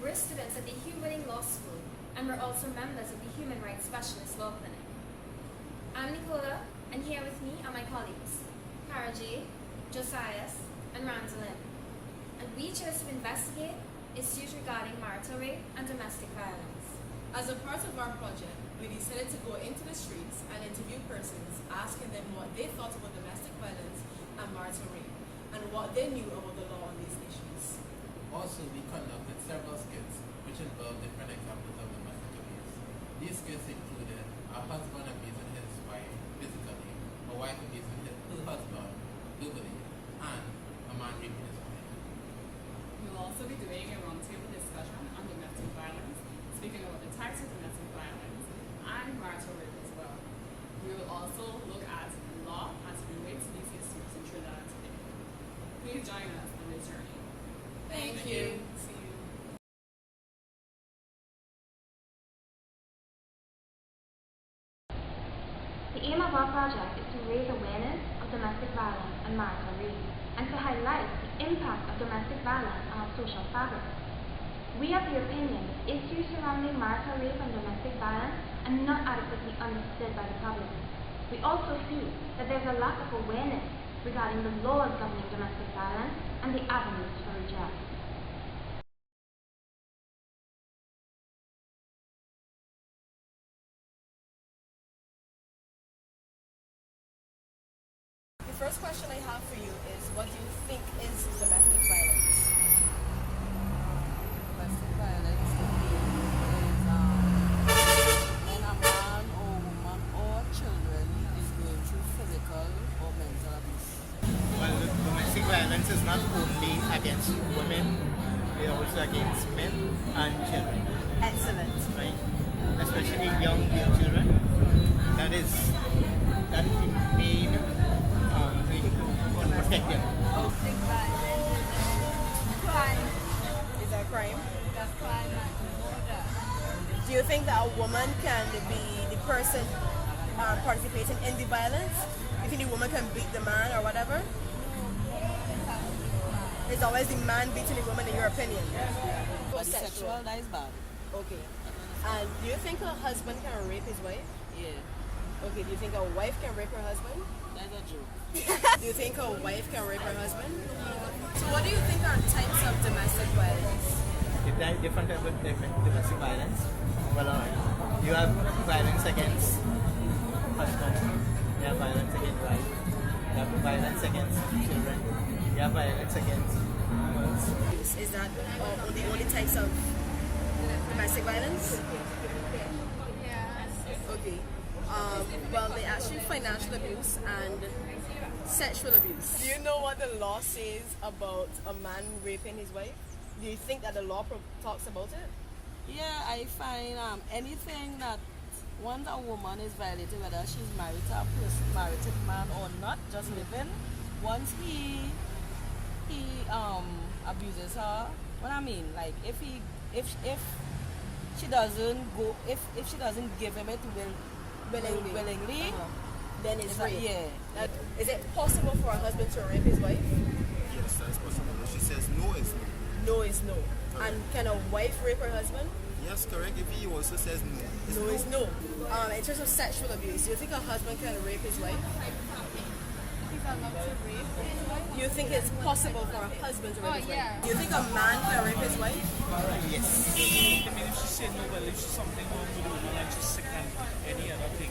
We're students at the Hugh Law School, and we're also members of the Human Rights Specialist Law Clinic. I'm Nicola, and here with me are my colleagues, Josias, and Randalyn. And we chose to investigate issues regarding marital rape and domestic violence. As a part of our project, we decided to go into the streets and interview persons, asking them what they thought about domestic violence and marital rape, and what they knew about the law on these issues. Also, we conducted several skits which involved different examples of domestic abuse. These skits included a husband abusing his wife physically, a wife abusing her husband verbally, and a man raping his wife. We'll also be doing a roundtable discussion on domestic violence, speaking about the types of domestic violence and marital rape as well. We will also look at the law as it relates to these issues in Trinidad today. Please join us on this journey. Thank you. See you. The aim of our project is to raise awareness of domestic violence and marital rape, and to highlight the impact of domestic violence on our social fabric. We have the opinion that issues surrounding marital rape and domestic violence are not adequately understood by the public. We also feel that there is a lack of awareness regarding the laws governing domestic violence and the avenues for redress. The first question I have for you is, what do you think is domestic violence? Domestic violence is when a man or woman or children is going through physical or mental abuse. Well, domestic violence is not only against women, it's also against men and children, Excellent. right? Especially young children. That is the main way to protect them. Domestic violence is crime. Is that crime? That's crime and murder. Do you think that a woman can be the person participating in the violence? You think the woman can beat the man or whatever? It's always the man beating the woman in your opinion. But sexual, that is bad. Okay. And do you think a husband can rape his wife? Yeah, Okay, do you think a wife can rape her husband? that's a joke. Do you think a wife can rape her husband? So what do you think are types of domestic violence? Different types of domestic violence. Well, you have violence against husband, you have violence against wife, you have violence against children, you have violence against girls. Is that the only types of domestic violence? Yeah. Okay. Well, they actually financial abuse and sexual abuse. Do you know what the law says about a man raping his wife? Do you think that the law talks about it? Yeah, I find anything that once a woman is violated, whether she's married to a person, married to a man or not, just living, once he abuses her, what I mean, like if she doesn't go, if she doesn't give him it willingly, Then it's rape. yeah. Is it possible for a husband to rape his wife? Yes, that's possible. If she says no, it's no. No is no. And can a wife rape her husband? Yes, correct. If he also says no, it's No is no. In terms of sexual abuse, do you think a husband can rape his wife? He's allowed to rape his wife. Do you think it's possible for a husband to rape his yeah. wife? Do you think a man can rape his wife? Yes. I mean, if she said no, well, if she's something wrong with the woman, like she's sick and any other thing,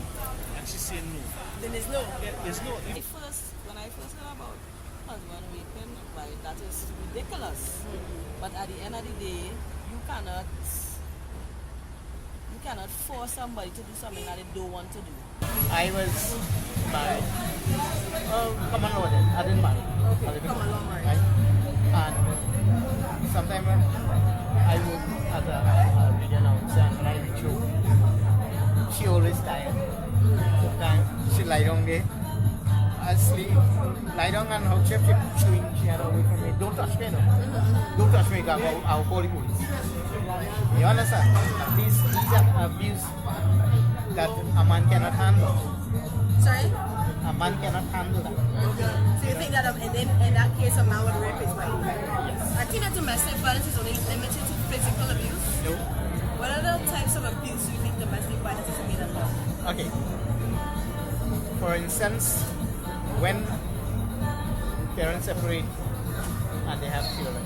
and she said no, Then it's no. there's no. When I first heard about husband raping, right, that is ridiculous. But at the end of the day, you cannot force somebody to do something that they don't want to do. I was married. Common law then. I didn't marry. Okay, common law marriage. Right? And sometimes I work as a radio announcer, and when I reach home, she always tired. Sometimes she lie down there, asleep, lie down and her chip chewing, she had away from me. Don't touch me, no. Don't touch me, because I'll call the police. You understand? These are abuse that a man cannot handle. Sorry? A man cannot handle that. So you think that in that case a man would rape his wife? Yes. I think that domestic violence is only limited to physical abuse. No? What other types of abuse do you think domestic violence is made up of? Okay. For instance, when parents separate and they have children,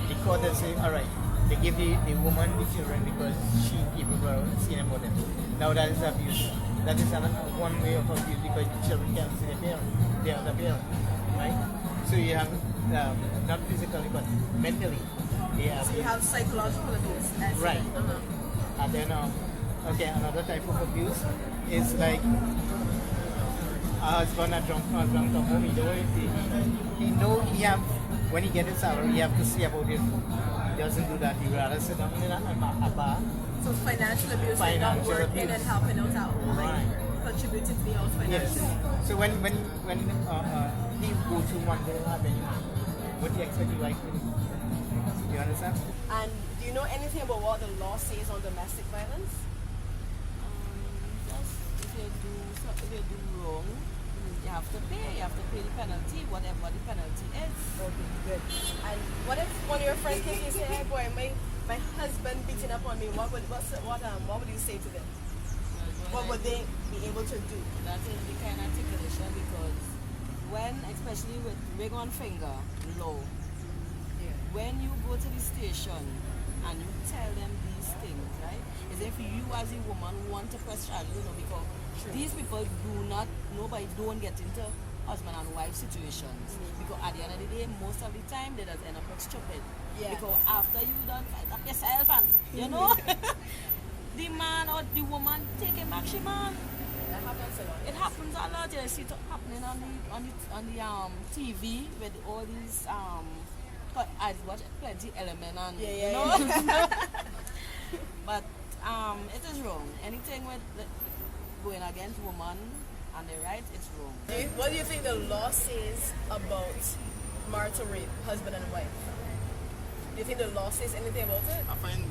the court will say, all right, they give the woman the children because she capable of seeing about them. Now that is abuse. That is one way of abuse because the children can't see the other parent, right? So you have, not physically, but mentally. So you have psychological abuse. Right. And then, okay, another type of abuse is like a husband a drunk come home. He know he have, when he get his salary, he have to see about it. He doesn't do that. He rather sit down in a bar. So financial abuse, like not working and helping out at home, like contributing to the house financially. Yes. So when he go to one day have any money, what do you expect your wife to do? Do you understand? And do you know anything about what the law says on domestic violence? Just if you do wrong, you have to pay. You have to pay the penalty, whatever the penalty is. Okay, good. And what if one of your friends came to you and say, "Hey boy, my husband beating up on me," what would you say to them? What would they be able to do? That is the kind of articulation because when, especially with ring on finger law, when you go to the station and you tell them these things, right? As if you as a woman want to press charges, because these people nobody don't get into husband and wife situations. Because at the end of the day, most of the time they just end up like stupid. Yeah. Because after you done fight up yourself and the man or the woman take it back, she man. That happens a lot. It happens a lot. You see it happening on the TV with all these I watch plenty element and but it is wrong. Anything with going against woman and their rights, it's wrong. What do you think the law says about marital rape, husband and wife? Do you think the law says anything about it? I find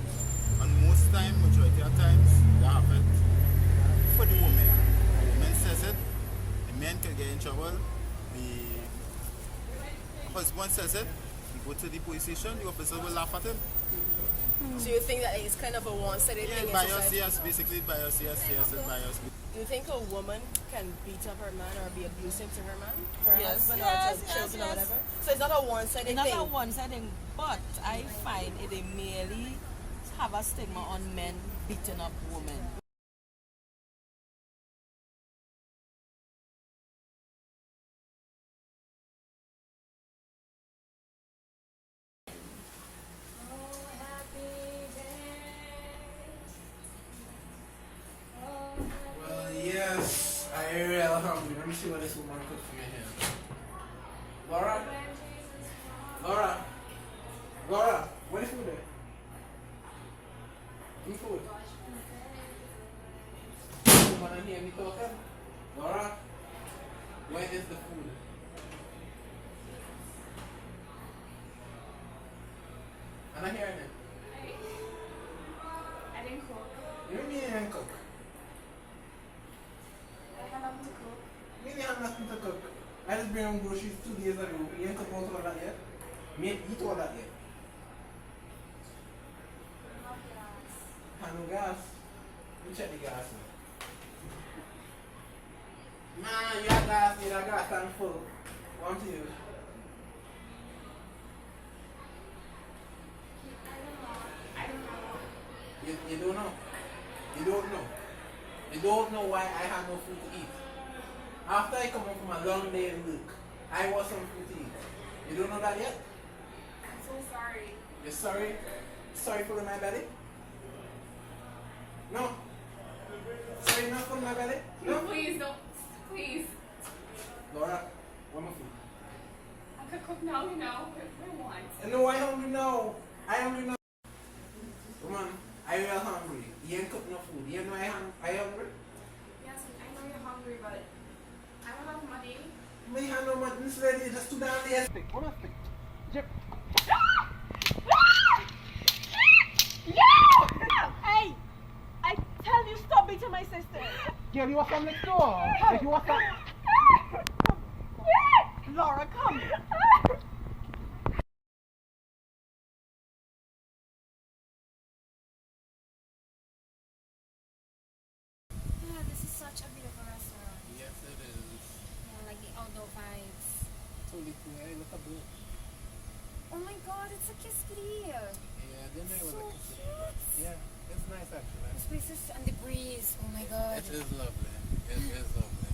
on most time, majority of times, that happens for the woman. The woman says it, the man can get in trouble, the husband says it, he go to the police station, the officer will laugh at him. So you think that it's kind of a one-sided thing in Bias, society? yes, basically bias, yes, bias. Do you think a woman can beat up her man or be abusive to her man? To her Yes. husband Yes, or to yes, children or yes. whatever? So it's not a one-sided thing? It's not a one-sided thing, but I find it merely have a stigma on men beating up women. Well, yes, I am real hungry. Let me see what this woman cooked for me here. Laura? Laura, where the food there? Give me food. You wanna hear me talking? Laura? Where is the food? I'm not hearing it. I didn't cook. You don't mean you didn't cook. I had nothing to cook. Me you have nothing to cook. I just bring home groceries 2 days ago. You ain't cooked most of that yet. Me ain't eat all that yet. No gas. You check the gas now. Man, you have gas, you have gas tank full. Want to use? I don't know. You don't know? You don't know? You don't know why I have no food to eat. After I come home from a long day of work, I want some food to eat. You don't know that yet? I'm so sorry. You're sorry? Sorry for my belly? No. Sorry not for my belly? No. Please don't. Please. Laura, one more food. I could cook now, if I want. No, I hungry now. I hungry now. Come on, I real hungry. You ain't cook no food. You know I hungry? Yes, I know you're hungry, but I don't have money. Me have no money. This lady just too down there. What a stick. Jip. Hey! I tell you stop beating my sister! Girl, you was from next door. If you was from... Laura, come! Oh my god, it's a Kiskity. Yeah, I didn't know it was So a kiss. cute. Yeah, it's nice actually. This place is and the breeze. Oh my god. It is lovely. It is lovely.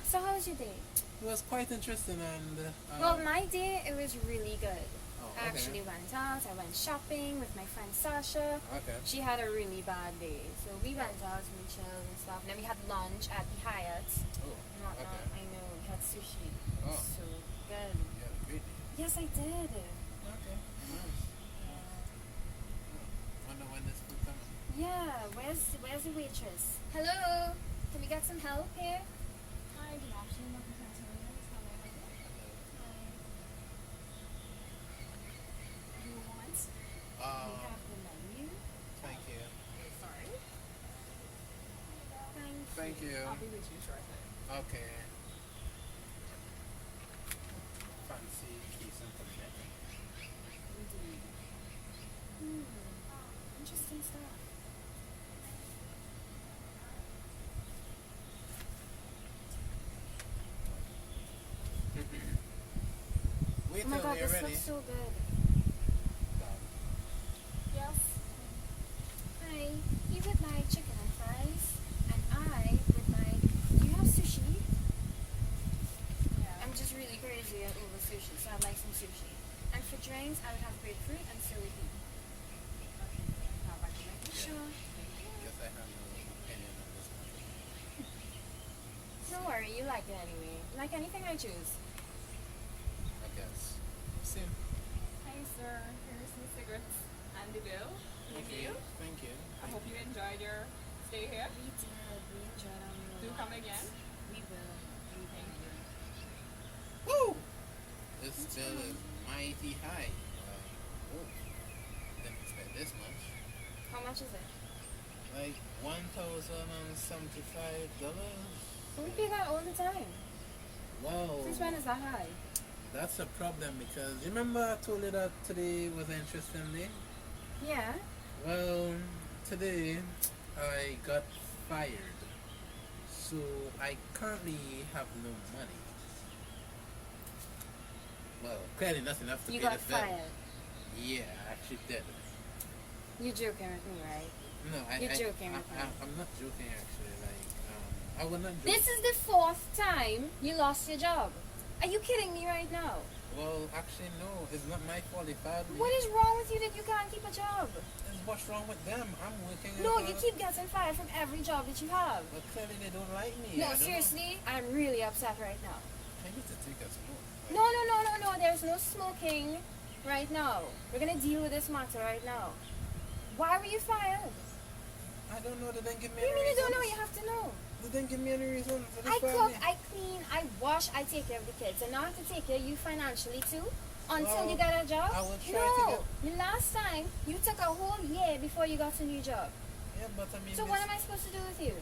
So how was your day? It was quite interesting and Well, my day, it was really good. Oh, I okay. actually went out. I went shopping with my friend Sasha. Okay. She had a really bad day. So we went out, we chilled and stuff. And then we had lunch at the Hyatt. Oh, Not, okay. I know. We had sushi. Oh. So good. You had a great day. Yes, I did. Okay, nice. Wonder when this food coming. Yeah, where's the waitress? Hello? Can we get some help here? Hi, good afternoon. Welcome to Attorneys. How may I help you? You want? We have the menu. Thank you. Sorry. Thank you. I'll be with you shortly. Okay. Fancy cheese and confetti. Indeed. Interesting stuff. Wait Oh my till god, you're this ready. looks so good. Yes. Hi, you would like chicken and fries, and I would like. Do you have sushi? Yeah. I'm just really crazy over sushi, so I'd like some sushi. And for drinks, I would have grapefruit, and so would you. How about you? Sure. Guess I have no opinion on this one. Don't worry, you like it anyway. Like anything I choose. I guess. See. Hi, sir. Here's some cigarettes and the bill. Thank you. Thank you. I hope you enjoyed your stay here. We did. We enjoyed our meal. Do come again. We will. Thank you. Woo! This bill is mighty high. Oh, didn't expect this much. How much is it? Like $1,075. We pay that all the time. Wow. Since when is that high? That's a problem because you remember I told you that today was an interesting day? Yeah. Well, today I got fired. So I currently have no money. Well, clearly not enough to You pay got this bill. fired. Yeah, I actually did. You're joking with me, right? No, You're joking with me. I'm not joking actually. I will not joke. This is the 4th time you lost your job. Are you kidding me right now? Well, actually, no. It's not my fault. They fired me. What is wrong with you that you can't keep a job? It's what's wrong with them? I'm working. No, you keep getting fired from every job that you have. But clearly they don't like me. No, I don't know. seriously, I'm really upset right now. I need to take a smoke. No, there's no smoking right now. We're gonna deal with this matter right now. Why were you fired? I don't know. They didn't give me What do you any mean you don't know? reasons. You have to know. They didn't give me any reason. They I just fired cook, me. I clean, I wash, I take care of the kids. And now I have to take care of you financially too? Until Well, you get a job? I will try no, to get- the last time you took a whole year before you got a new job. Yeah, but I mean. So what am I supposed to do with you?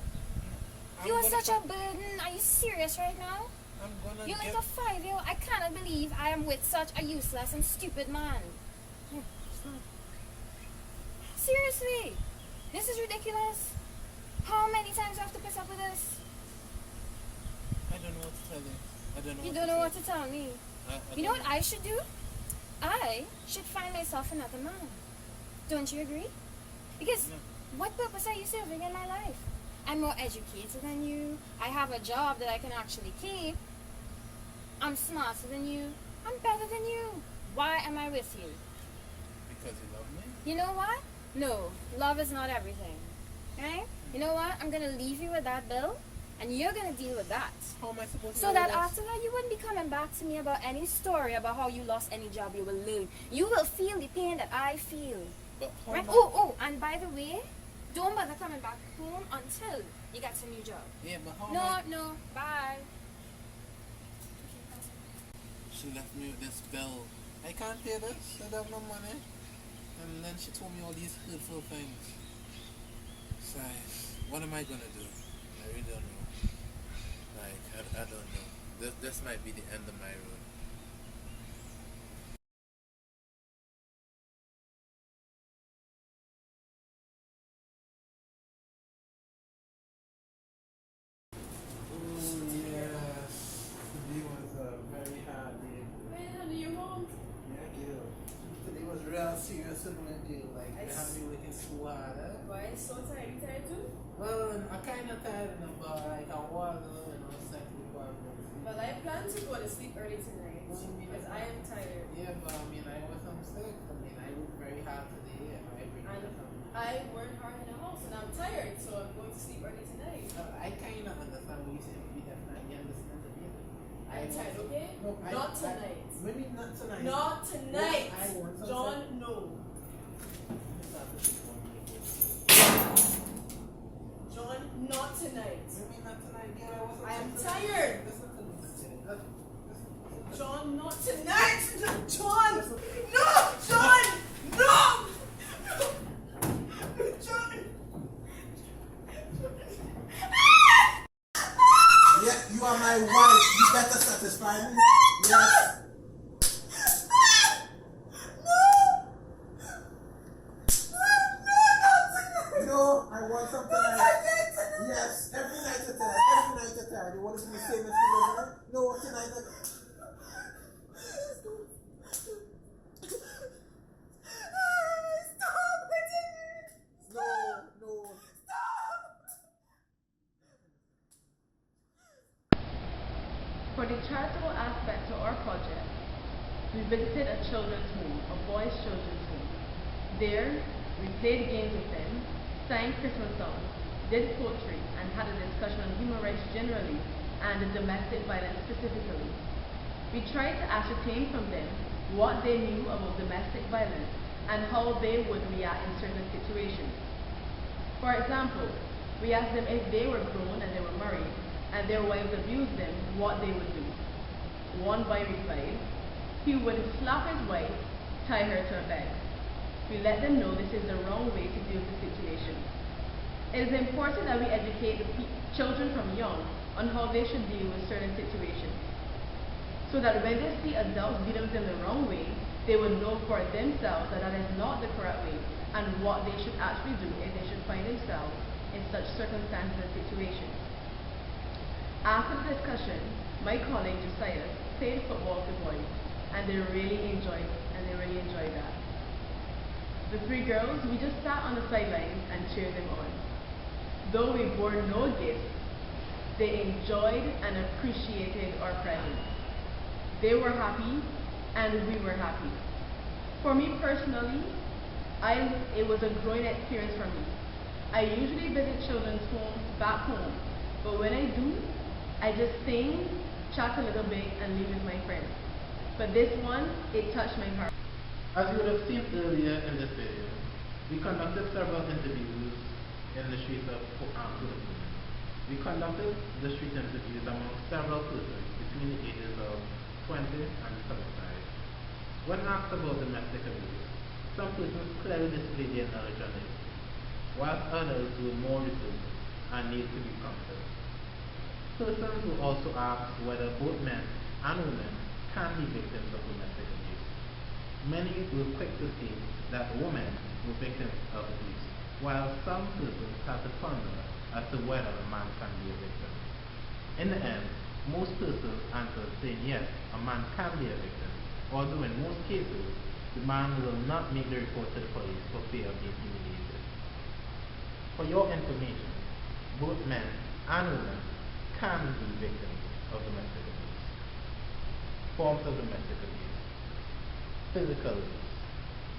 I'm You are gonna such a fi- burden. Are you serious right now? I'm gonna You're like get. a 5-year-old. I cannot believe I am with such a useless and stupid man. Seriously, this is ridiculous. How many times do I have to put up with this? I don't know what to tell you. I don't know. You what don't to know say. what to tell me. I You know don't what I should do? I should find myself another man. Don't you agree? Because No. what purpose are you serving in my life? I'm more educated than you. I have a job that I can actually keep. I'm smarter than you. I'm better than you. Why am I with you? Because you love me. You know what? No, love is not everything. Right? You know what? I'm gonna leave you with that bill, and you're gonna deal with that. How am I supposed to So know that this? after that, you wouldn't be coming back to me about any story about how you lost any job you will lose. You will feel the pain that I feel. But how Right? am I- Oh, and by the way, don't bother coming back home until you get a new job. Yeah, but how am I? No, bye. She left me with this bill. I can't pay this. I don't have no money. And then she told me all these hurtful things. So, what am I gonna do? I really don't know. Like, I don't know. This might be the end of my road. Oh yes, today was a very hard day. When are you home? Yeah, girl. still going to jail. Like, I they have me working so hard. Why so tired? You tired too? Well, I'm kind of tired enough, but like, I was, sick before I go to sleep. Well, I plan to go to sleep early tonight because I am tired. Yeah, but I mean, I was sick. I mean, I worked very hard today, and I worked hard in the house and I'm tired, so I'm going to sleep early tonight. I kind of understand what you're saying, but you definitely understand the meaning. I'm tired, okay? No, not tonight. Maybe not tonight. Not tonight. I want some John, no. John, not tonight. Maybe not tonight, girl. I am tired. Listen to me. John, not tonight. John, no, John, no. John. Yeah, you are my wife. You better satisfy me. Yes. No, I want something like yes, every night at time. Every night at time. You want to be the same as you no, tonight. No. For the charitable aspect to our project, we visited a children's home, a boys' children's home. There, we played games with them, sang Christmas songs, did poetry, and had a discussion on human rights generally and domestic violence specifically. We tried to ascertain from them what they knew about domestic violence and how they would react in certain situations. For example, we asked them if they were grown and they were married and their wives abused them, what they would do. One boy replied, he would slap his wife, tie her to a bed. We let them know this is the wrong way to deal with the situation. It is important that we educate the children from young on how they should deal with certain situations, so that when they see adults dealing with them the wrong way, they will know for themselves that that is not the correct way and what they should actually do if they should find themselves in such circumstances and situations. After the discussion, my colleague Josias played football with the boys, and they really enjoyed that. The three girls, we just sat on the sidelines and cheered them on. Though we bore no gifts, they enjoyed and appreciated our presence. They were happy, and we were happy. For me personally, it was a growing experience for me. I usually visit children's homes back home, but when I do, I just sing, chat a little bit, and leave with my friends. But this one, it touched my heart. As you would have seen earlier in this video, we conducted several interviews in the streets of Philippines. We conducted the street interviews among several persons between the ages of 20 and 75. When asked about domestic abuse, some persons clearly displayed their knowledge on it, whilst others were more reserved and need to be comforted. Persons were also asked whether both men and women can be victims of domestic abuse. Many were quick to say that women were victims of abuse, while some persons had to ponder as to whether a man can be a victim. In the end, most persons answered saying yes, a man can be a victim, although in most cases, the man will not make the report to the police for fear of being humiliated. For your information, both men and women can be victims of domestic abuse. Forms of domestic abuse. Physical abuse.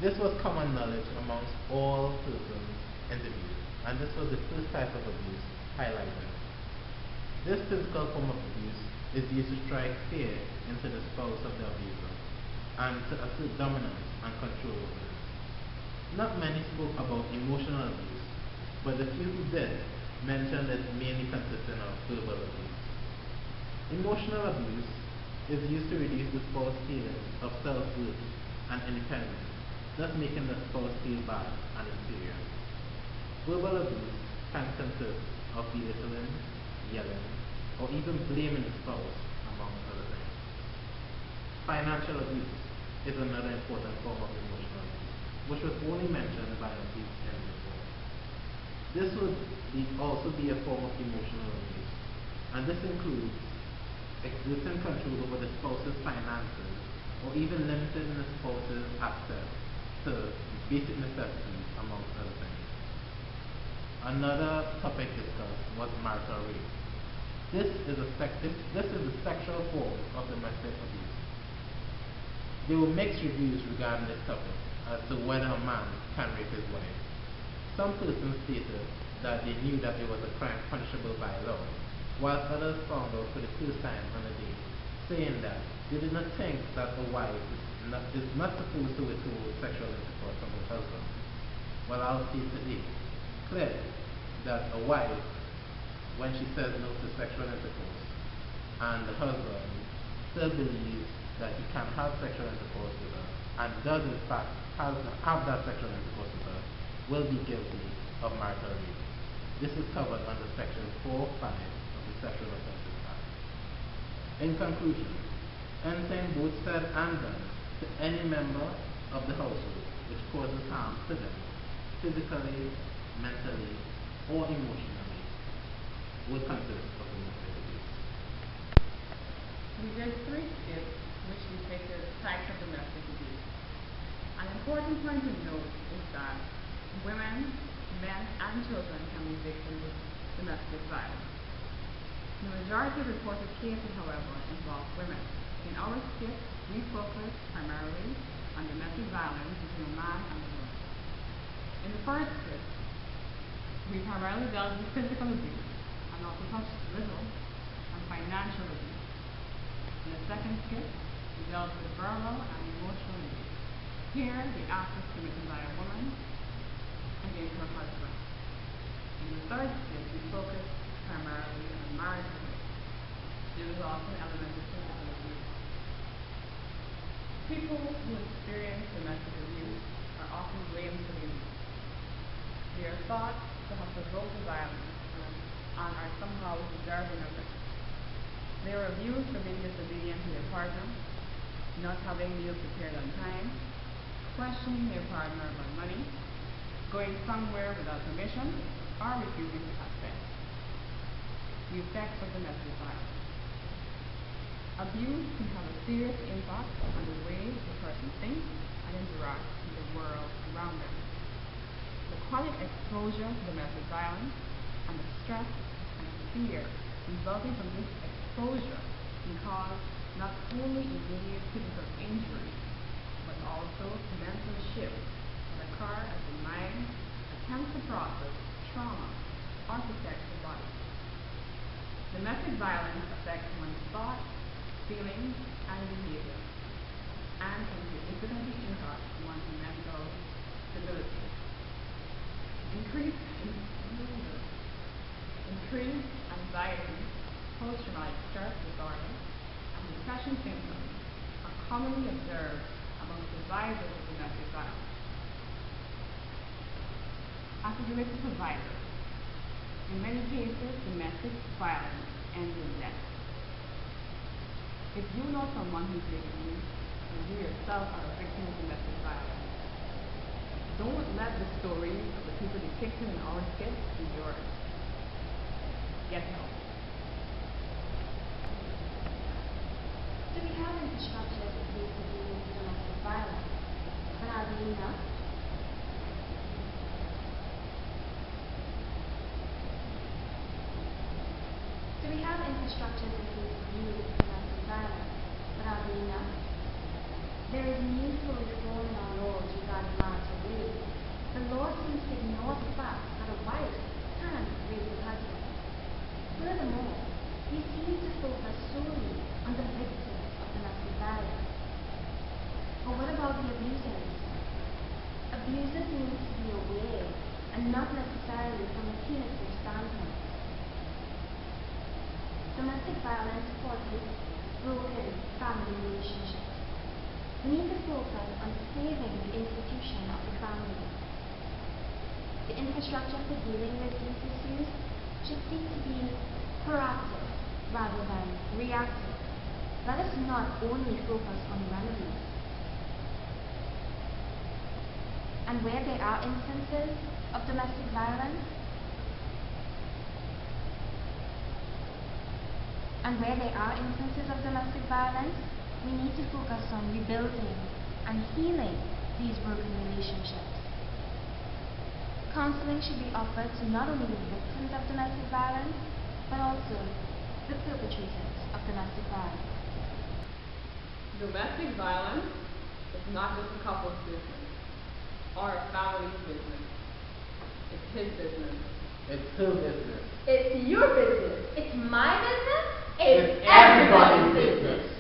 This was common knowledge amongst all persons interviewed, and this was the first type of abuse highlighted. This physical form of abuse is used to strike fear into the spouse of the abuser and to assert dominance and control over them. Not many spoke about emotional abuse, but the few who did mentioned it mainly consisting of verbal abuse. Emotional abuse is used to reduce the spouse's feelings of self-worth and independence, thus making the spouse feel bad and inferior. Verbal abuse can consist of belittling, yelling, or even blaming the spouse, among other things. Financial abuse is another important form of emotional abuse, which was only mentioned by a few individuals. This would also be a form of emotional abuse, and this includes exerting control over the spouse's finances or even limiting the spouse's access to basic necessities, amongst other things. Another topic discussed was marital rape. This is the sexual form of domestic abuse. There were mixed reviews regarding this topic as to whether a man can rape his wife. Some persons stated that they knew that it was a crime punishable by law, whilst others found out for the first time on the day, saying that they did not think that a wife is not supposed to withhold sexual intercourse from her husband. Well, I'll say today, clearly, that a wife, when she says no to sexual intercourse, and the husband still believes that he can have sexual intercourse with her, and does in fact have that sexual intercourse with her, will be guilty of marital rape. This is covered under section 4.5 of the Sexual Offences Act. In conclusion, anything both said and done to any member of the household which causes harm to them, physically, mentally, or emotionally, would consist of domestic abuse. We did 3 skits which depicted types of domestic abuse. An important point to note is that women, men, and children can be victims of domestic violence. The majority of reported cases, however, involve women. In our skits, we focus primarily on domestic violence between a man and a woman. In the first skit, we primarily dealt with physical abuse and also touched little on financial abuse. In the second skit, we dealt with verbal and emotional abuse. Here, the act was committed by a woman against her husband. In the third skit, we focused primarily on marital rape. There was also an element of physical abuse. People who experience domestic abuse are often blamed for the abuse. They are thought to have provoked the violence and are somehow deserving of it. They are abused for being disobedient to their partner, not having meals prepared on time, questioning their partner about money, going somewhere without permission, or refusing to have sex. The effects of domestic violence. Abuse can have a serious impact on the way the person thinks and interacts with the world around them. The chronic exposure to domestic violence and the stress and fear resulting from this exposure can cause not only immediate physical injury, but also mental shifts that occur as the mind attempts to process trauma or protect the body. Domestic violence affects one's thoughts, feelings, and behavior, and can significantly impact one's mental stability. Increased anxiety, post-traumatic stress disorder, and depression symptoms are commonly observed among survivors of domestic violence. As a domestic survivor, in many cases, domestic violence ends in death. If you know someone who's being abused, and you yourself are a victim of domestic violence, don't let the stories of the people depicted in our skits be yours. Get help. Do we have infrastructure in place to deal with domestic violence? But are they enough? Do we have infrastructures in place to deal with domestic violence? But are they enough? There is need for reform in our laws regarding marital rape. The law seems to ignore the fact that a wife can rape her husband. Furthermore, we seem to focus solely on the victims of domestic violence. But what about the abusers? Abusers need to be aware and not necessarily from a punitive standpoint. Domestic violence causes broken family relationships. We need to focus on saving the institution of the family. The infrastructure for dealing with these issues should seek to be proactive rather than reactive. Let us not only focus on remedies. And where there are instances of domestic violence, we need to focus on rebuilding and healing these broken relationships. counseling should be offered to not only the victims of domestic violence, but also the perpetrators of domestic violence. Domestic violence is not just a couple's business or a family's business. It's his business. It's her business. It's your business. It's my business. It's everybody's business.